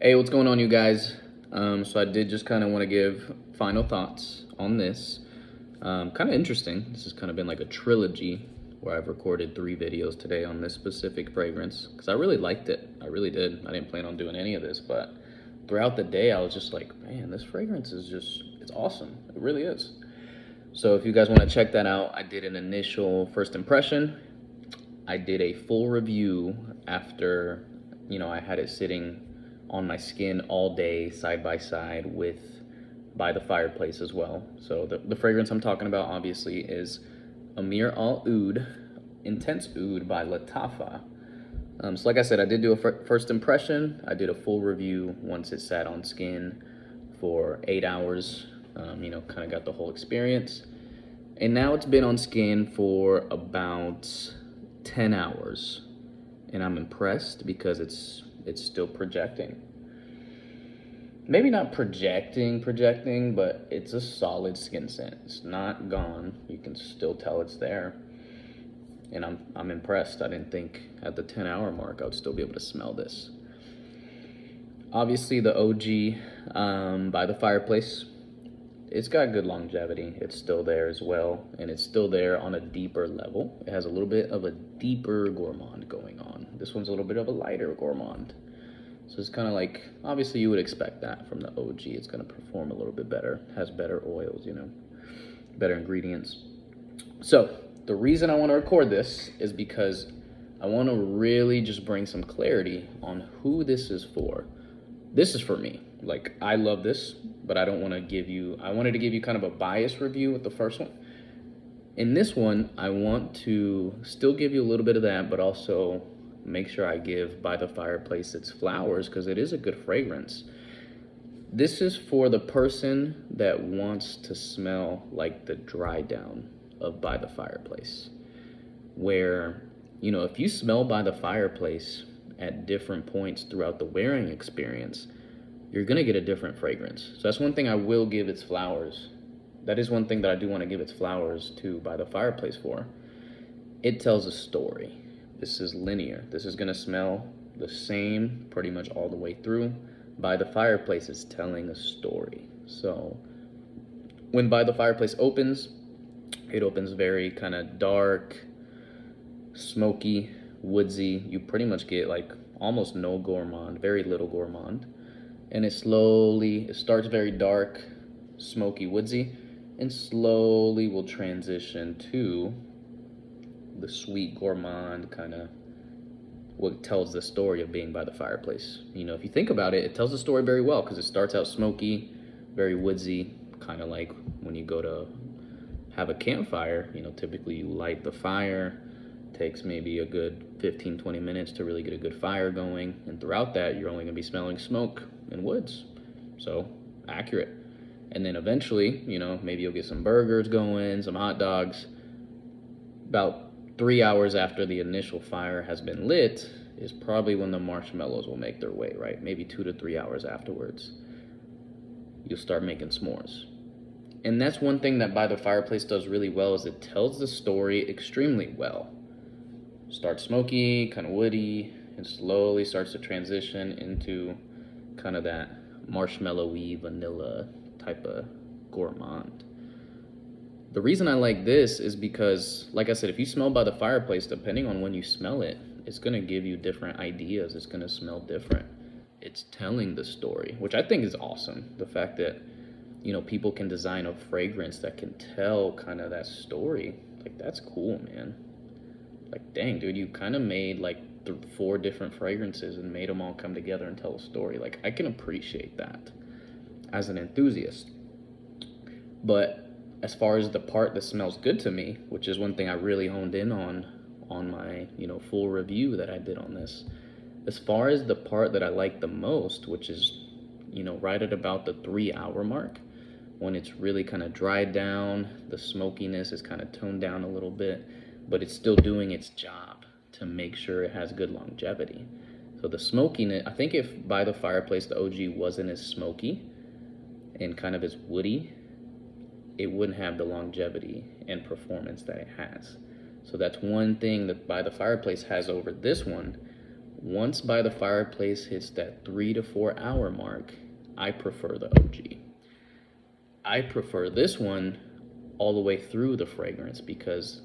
Hey, what's going on, you guys? So I did just kind of want to give final thoughts on this. Kind of interesting. This has kind of been like a trilogy where I've recorded 3 videos today on this specific fragrance because I really liked it. I really did. I didn't plan on doing any of this, but throughout the day I was just like, man, this fragrance is it's awesome. It really is. So if you guys want to check that out, I did an initial first impression. I did a full review after, I had it sitting on my skin all day side by side with by the fireplace as well. So the fragrance I'm talking about obviously is Ameer Al Oudh Intense Oud by Lattafa. So like I said, I did do a first impression. I did a full review once it sat on skin for 8 hours. Kind of got the whole experience. And now it's been on skin for about 10 hours. And I'm impressed because it's still projecting. Maybe not projecting, but it's a solid skin scent. It's not gone. You can still tell it's there. And I'm impressed. I didn't think at the 10-hour mark I would still be able to smell this. Obviously the OG by the fireplace, it's got good longevity. It's still there as well, and it's still there on a deeper level. It has a little bit of a deeper gourmand going on. This one's a little bit of a lighter gourmand. So it's kind of like, obviously you would expect that from the OG. It's going to perform a little bit better, has better oils, better ingredients. So the reason I want to record this is because I want to really just bring some clarity on who this is for. This is for me. Like, I love this, but I don't want to give you, I wanted to give you kind of a biased review with the first one. In this one, I want to still give you a little bit of that, but also make sure I give By the Fireplace its flowers because it is a good fragrance. This is for the person that wants to smell like the dry down of By the Fireplace. Where, if you smell By the Fireplace at different points throughout the wearing experience, you're gonna get a different fragrance. So that's one thing I will give its flowers. That is one thing that I do want to give its flowers to By the Fireplace for. It tells a story. This is linear. This is gonna smell the same pretty much all the way through. By the Fireplace is telling a story. So when By the Fireplace opens, it opens very kind of dark, smoky, woodsy. You pretty much get like almost no gourmand, very little gourmand. And it starts very dark, smoky, woodsy, and slowly will transition to the sweet gourmand kind of what tells the story of being by the fireplace. If you think about it, it tells the story very well because it starts out smoky, very woodsy, kind of like when you go to have a campfire, typically you light the fire, takes maybe a good 15-20 minutes to really get a good fire going, and throughout that you're only going to be smelling smoke and woods. So accurate. And then eventually, maybe you'll get some burgers going, some hot dogs. About 3 hours after the initial fire has been lit is probably when the marshmallows will make their way, right? Maybe 2 to 3 hours afterwards you'll start making s'mores. And that's one thing that By the Fireplace does really well, is it tells the story extremely well. Starts smoky, kind of woody, and slowly starts to transition into kind of that marshmallowy vanilla type of gourmand. The reason I like this is because, like I said, if you smell By the Fireplace, depending on when you smell it, it's going to give you different ideas. It's going to smell different. It's telling the story, which I think is awesome. The fact that, people can design a fragrance that can tell kind of that story. Like, that's cool, man. Like, dang, dude, you kind of made like 4 different fragrances and made them all come together and tell a story. Like, I can appreciate that as an enthusiast. But as far as the part that smells good to me, which is one thing I really honed in on my, full review that I did on this, as far as the part that I like the most, which is, right at about the 3-hour mark, when it's really kind of dried down, the smokiness is kind of toned down a little bit, but it's still doing its job to make sure it has good longevity. So the smokiness, I think if By the Fireplace, the OG, wasn't as smoky and kind of as woody, it wouldn't have the longevity and performance that it has. So that's one thing that By the Fireplace has over this one, once By the Fireplace hits that 3 to 4 hour mark, I prefer the OG. I prefer this one all the way through the fragrance because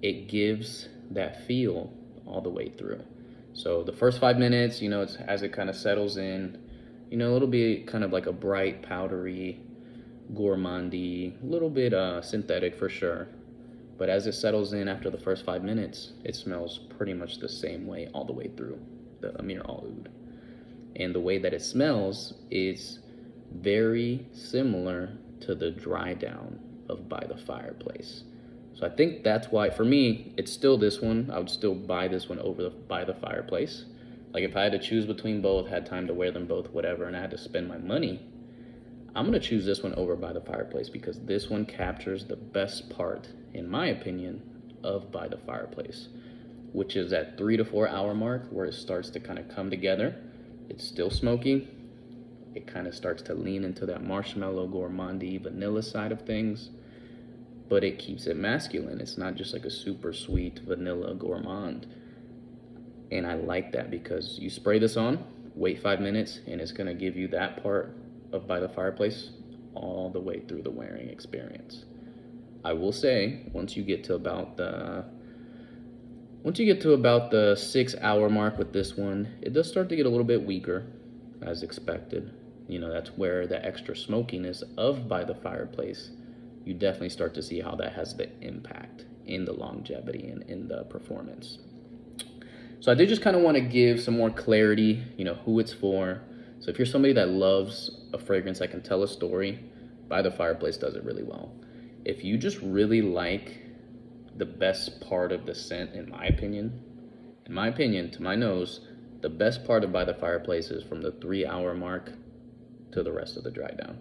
it gives that feel all the way through. So the first 5 minutes, it's as it kind of settles in, it'll be kind of like a bright, powdery, gourmandy, a little bit synthetic for sure. But as it settles in after the first 5 minutes, it smells pretty much the same way all the way through the Ameer Al Oudh. And the way that it smells is very similar to the dry down of By the Fireplace. So I think that's why, for me, it's still this one. I would still buy this one over By the Fireplace. Like if I had to choose between both, had time to wear them both, whatever, and I had to spend my money, I'm gonna choose this one over By the Fireplace because this one captures the best part, in my opinion, of By the Fireplace, which is that 3 to 4 hour mark where it starts to kind of come together. It's still smoky. It kind of starts to lean into that marshmallow, gourmandy, vanilla side of things, but it keeps it masculine. It's not just like a super sweet vanilla gourmand. And I like that because you spray this on, wait 5 minutes, and it's gonna give you that part of By the Fireplace all the way through the wearing experience. I will say, once you get to about the 6 hour mark with this one, it does start to get a little bit weaker, as expected. That's where the extra smokiness of By the Fireplace, you definitely start to see how that has the impact in the longevity and in the performance. So I did just kind of want to give some more clarity, who it's for. So if you're somebody that loves a fragrance that can tell a story, By the Fireplace does it really well. If you just really like the best part of the scent, in my opinion, to my nose, the best part of By the Fireplace is from the 3 hour mark to the rest of the dry down.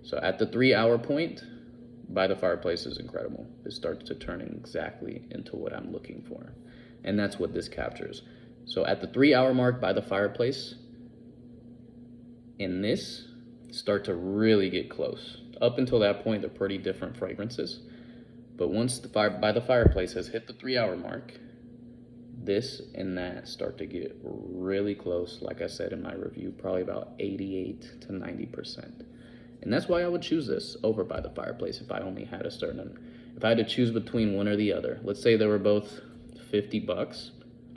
So at the 3 hour point, By the Fireplace is incredible. It starts to turn exactly into what I'm looking for. And that's what this captures. So at the 3 hour mark, By the Fireplace, in this, start to really get close. Up until that point, they're pretty different fragrances. But once By the Fireplace has hit the 3 hour mark, this and that start to get really close. Like I said in my review, probably about 88 to 90%. And that's why I would choose this over By the Fireplace if I only had if I had to choose between one or the other. Let's say they were both $50,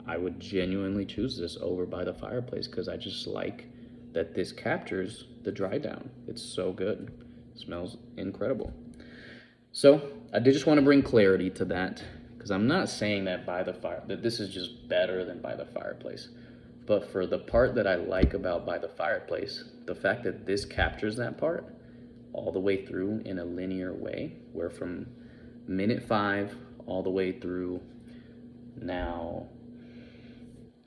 I would genuinely choose this over By the Fireplace because I just like that this captures the dry down. It's so good. It smells incredible. So I did just want to bring clarity to that because I'm not saying that that this is just better than By the Fireplace. But for the part that I like about By the Fireplace, the fact that this captures that part all the way through in a linear way, where from minute 5 all the way through now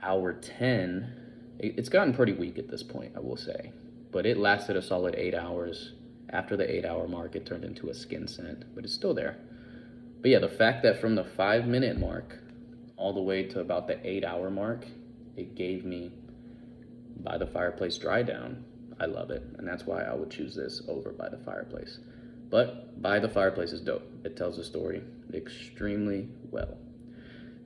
hour 10, it's gotten pretty weak at this point, I will say. But it lasted a solid 8 hours. After the 8 hour mark, it turned into a skin scent, but it's still there. But yeah, the fact that from the 5 minute mark all the way to about the 8 hour mark, it gave me By the Fireplace dry down. I love it, and that's why I would choose this over By the Fireplace. But By the Fireplace is dope. It tells the story extremely well.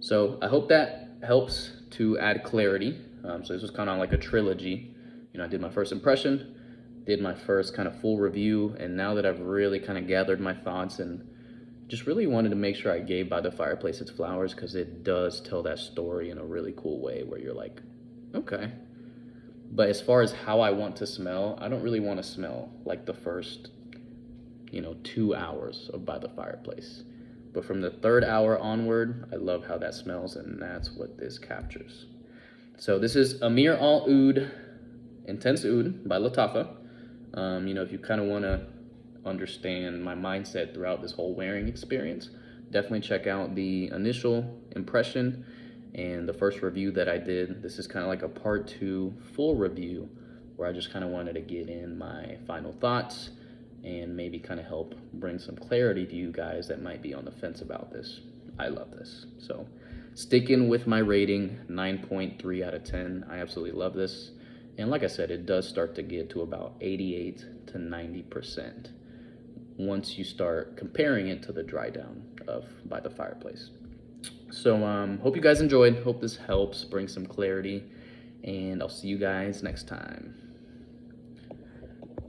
So I hope that helps to add clarity. So this was kind of like a trilogy. I did my first impression, did my first kind of full review, and now that I've really kind of gathered my thoughts and just really wanted to make sure I gave By the Fireplace its flowers because it does tell that story in a really cool way where you're like, okay. But as far as how I want to smell, I don't really want to smell like the first, 2 hours of By the Fireplace. But from the 3rd hour onward, I love how that smells, and that's what this captures. So this is Ameer Al Oudh Intense Oud by Lattafa. If you kind of want to understand my mindset throughout this whole wearing experience, definitely check out the initial impression and the first review that I did. This is kind of like a part 2 full review where I just kind of wanted to get in my final thoughts and maybe kind of help bring some clarity to you guys that might be on the fence about this. I love this. So sticking with my rating, 9.3 out of 10. I absolutely love this. And like I said, it does start to get to about 88 to 90% once you start comparing it to the dry down of By the Fireplace. So hope you guys enjoyed. Hope this helps bring some clarity. and I'll see you guys next time.